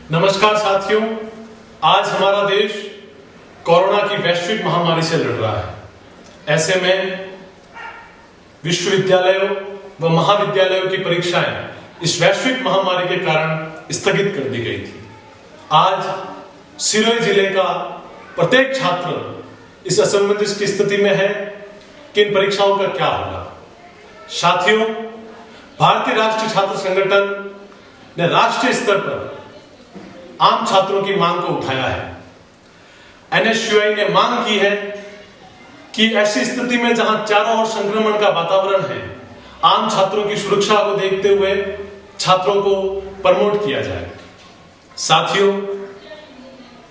नमस्कार साथियों, आज हमारा देश कोरोना की वैश्विक महामारी से लड़ रहा है। ऐसे में विश्वविद्यालयों व महाविद्यालयों की परीक्षाएं इस वैश्विक महामारी के कारण स्थगित कर दी गई थी। आज सिरोही जिले का प्रत्येक छात्र इस असमंजस की स्थिति में है कि इन परीक्षाओं का क्या होगा। साथियों, भारतीय राष्ट्रीय छात्र संगठन ने राष्ट्रीय स्तर पर आम छात्रों की मांग को उठाया है। एनएसयूआई ने मांग की है कि ऐसी स्थिति में जहां चारों ओर संक्रमण का वातावरण है, आम छात्रों की सुरक्षा को देखते हुए छात्रों को प्रमोट किया जाए। साथियों,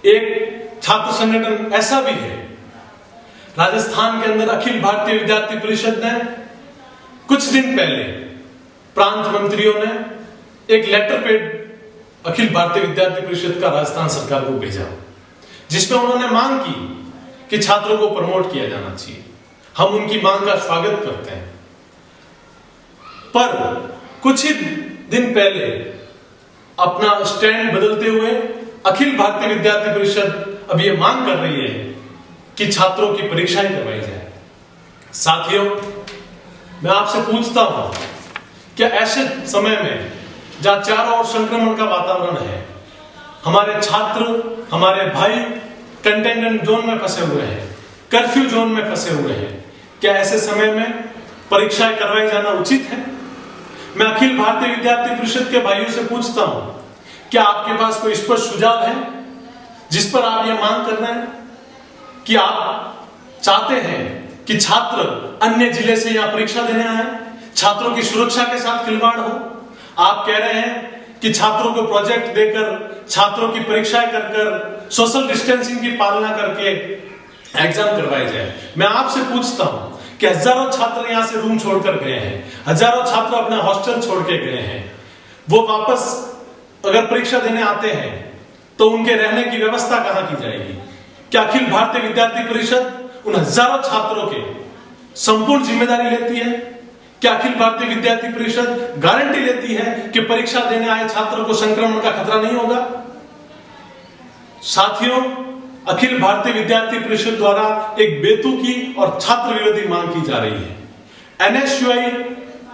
एक छात्र संगठन ऐसा भी है, राजस्थान के अंदर अखिल भारतीय विद्यार्थी परिषद ने कुछ दिन पहले प्रांत मंत्रियों ने एक लेटर पैड अखिल भारतीय विद्यार्थी परिषद का राजस्थान सरकार को भेजा, जिसमें उन्होंने मांग की कि छात्रों को प्रमोट किया जाना चाहिए। हम उनकी मांग का स्वागत करते हैं, पर कुछ ही दिन पहले अपना स्टैंड बदलते हुए अखिल भारतीय विद्यार्थी परिषद अब यह मांग कर रही है कि छात्रों की परीक्षाएं करवाई जाए। साथियों, मैं आपसे पूछता हूं, क्या ऐसे समय में जहां चारों ओर संक्रमण का वातावरण है, हमारे छात्र, हमारे भाई कंटेनमेंट जोन में फंसे हुए हैं, कर्फ्यू जोन में फंसे हुए हैं, क्या ऐसे समय में परीक्षाएं करवाई जाना उचित है? मैं अखिल भारतीय विद्यार्थी परिषद के भाइयों से पूछता हूं, क्या आपके पास कोई स्पष्ट सुझाव है जिस पर आप ये मांग कर रहे हैं कि आप चाहते हैं कि छात्र अन्य जिले से यहां परीक्षा देने आए, छात्रों की सुरक्षा के साथ खिलवाड़ हो? आप कह रहे हैं कि छात्रों को प्रोजेक्ट देकर, छात्रों की परीक्षाएं कर सोशल डिस्टेंसिंग की पालना करके एग्जाम करवाए जाए। मैं आपसे पूछता हूं कि हजारों छात्र यहां से रूम छोड़कर गए हैं, हजारों छात्र अपना हॉस्टल छोड़ के गए हैं। वो वापस अगर परीक्षा देने आते हैं तो उनके रहने की व्यवस्था कहां की जाएगी? क्या अखिल भारतीय विद्यार्थी परिषद उन हजारों छात्रों के संपूर्ण जिम्मेदारी लेती है? क्या अखिल भारतीय विद्यार्थी परिषद गारंटी लेती है कि परीक्षा देने आए छात्रों को संक्रमण का खतरा नहीं होगा? साथियों, अखिल भारतीय विद्यार्थी परिषद द्वारा एक बेतुकी और छात्र विरोधी मांग की जा रही है। एनएसयूआई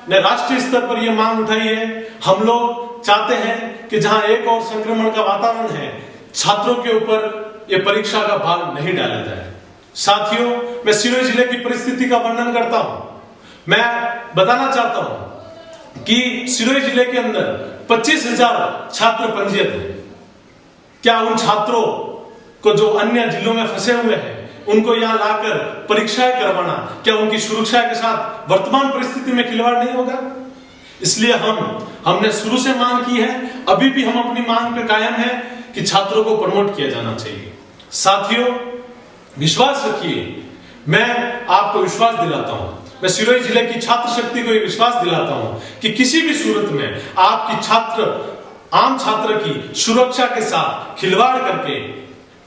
ने राष्ट्रीय स्तर पर यह मांग उठाई है। हम लोग चाहते हैं कि जहां एक और संक्रमण का वातावरण है, छात्रों के ऊपर यह परीक्षा का भार नहीं डाला जाए। साथियों, मैं सिरोही जिले की परिस्थिति का वर्णन करता हूं। मैं बताना चाहता हूं कि सिरोही जिले के अंदर 25,000 छात्र पंजीयत हैं। क्या उन छात्रों को जो अन्य जिलों में फंसे हुए हैं, उनको यहां लाकर परीक्षाएं करवाना, क्या उनकी सुरक्षा के साथ वर्तमान परिस्थिति में खिलवाड़ नहीं होगा? इसलिए हमने शुरू से मांग की है, अभी भी हम अपनी मांग पे कायम है कि छात्रों को प्रमोट किया जाना चाहिए। साथियों, विश्वास रखिए, मैं आपको विश्वास दिलाता हूं, मैं सिरोही जिले की छात्र शक्ति को यह विश्वास दिलाता हूं कि किसी भी सूरत में आपकी आम छात्र की सुरक्षा के साथ खिलवाड़ करके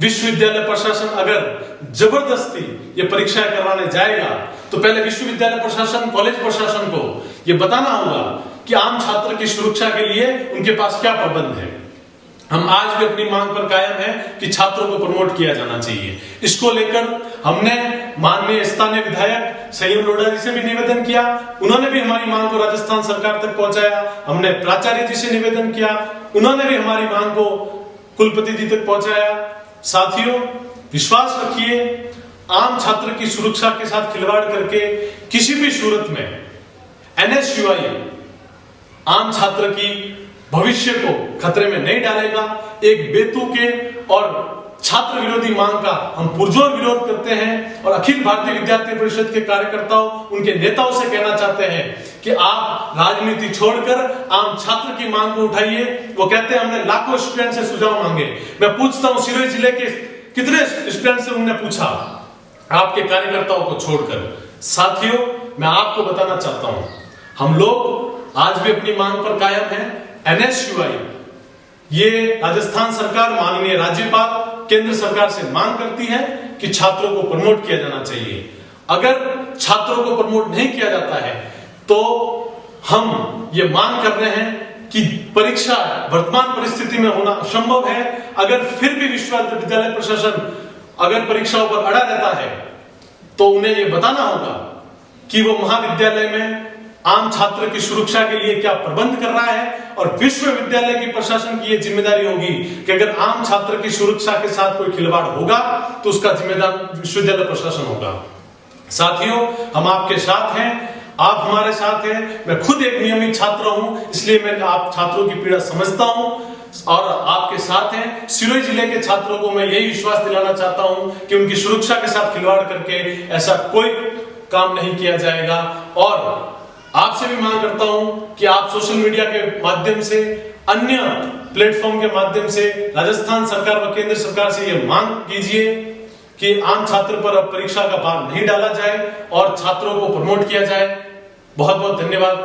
विश्वविद्यालय प्रशासन अगर जबरदस्ती ये परीक्षाएं करवाने जाएगा तो पहले विश्वविद्यालय प्रशासन, कॉलेज प्रशासन को यह बताना होगा कि आम छात्र की सुरक्षा के लिए उनके पास क्या प्रबंध है। हम आज भी अपनी मांग पर कायम है कि छात्रों को प्रमोट किया जाना चाहिए। इसको लेकर हमने माननीय स्थानीय विधायक संयम लोढ़ा जी से भी निवेदन किया, उन्होंने भी हमारी मांग को राजस्थान सरकार तक पहुंचाया। हमने प्राचार्य जी से निवेदन किया, उन्होंने भी हमारी मांग को कुलपति जी तक पहुंचाया। साथियों, विश्वास रखिए, आम छात्र की सुरक्षा के साथ खिलवाड़ करके किसी भी सूरत में एनएसयूआई आम छात्र की भविष्य को खतरे में नहीं डालेगा। एक बेतुके और छात्र विरोधी मांग का हम पुरजोर विरोध करते हैं और अखिल भारतीय विद्यार्थी परिषद के कार्यकर्ताओं, उनके नेताओं से कहना चाहते हैं कि आप राजनीति छोड़कर आम छात्र की मांग को उठाइए। वो कहते हैं हमने लाखों स्टूडेंट से सुझाव मांगे। मैं पूछता हूं, सिरोही जिले के कितने स्टूडेंट से उन्होंने पूछा आपके कार्यकर्ताओं को छोड़कर? साथियों, मैं आपको बताना चाहता हूं, हम लोग आज भी अपनी मांग पर कायम है। एनएसयूआई ये राजस्थान सरकार, माननीय राज्यपाल, केंद्र सरकार से मांग करती है कि छात्रों को प्रमोट किया जाना चाहिए। अगर छात्रों को प्रमोट नहीं किया जाता है तो हम ये मांग कर रहे हैं कि परीक्षा वर्तमान परिस्थिति में होना असंभव है। अगर फिर भी विश्वविद्यालय प्रशासन अगर परीक्षाओं पर अड़ा रहता है तो उन्हें यह बताना होगा कि वो महाविद्यालय में आम छात्र की सुरक्षा के लिए क्या प्रबंध कर रहा है, और विश्वविद्यालय की प्रशासन की यह जिम्मेदारी होगी कि अगर आम छात्र की सुरक्षा के साथ कोई खिलवाड़ होगा तो उसका जिम्मेदार विश्वविद्यालय प्रशासन होगा। साथियों, हम आपके साथ हैं, आप हमारे साथ हैं। मैं खुद एक नियमित छात्र हूं, इसलिए मैं आप छात्रों की पीड़ा समझता हूं और आपके साथ हैं। सिरोही जिले के छात्रों को मैं यही विश्वास दिलाना चाहता हूं कि उनकी सुरक्षा के साथ खिलवाड़ करके ऐसा कोई काम नहीं किया जाएगा। और आपसे भी मांग करता हूं कि आप सोशल मीडिया के माध्यम से, अन्य प्लेटफॉर्म के माध्यम से राजस्थान सरकार व केंद्र सरकार से यह मांग कीजिए कि आम छात्र पर अब परीक्षा का भार नहीं डाला जाए और छात्रों को प्रमोट किया जाए। बहुत बहुत धन्यवाद।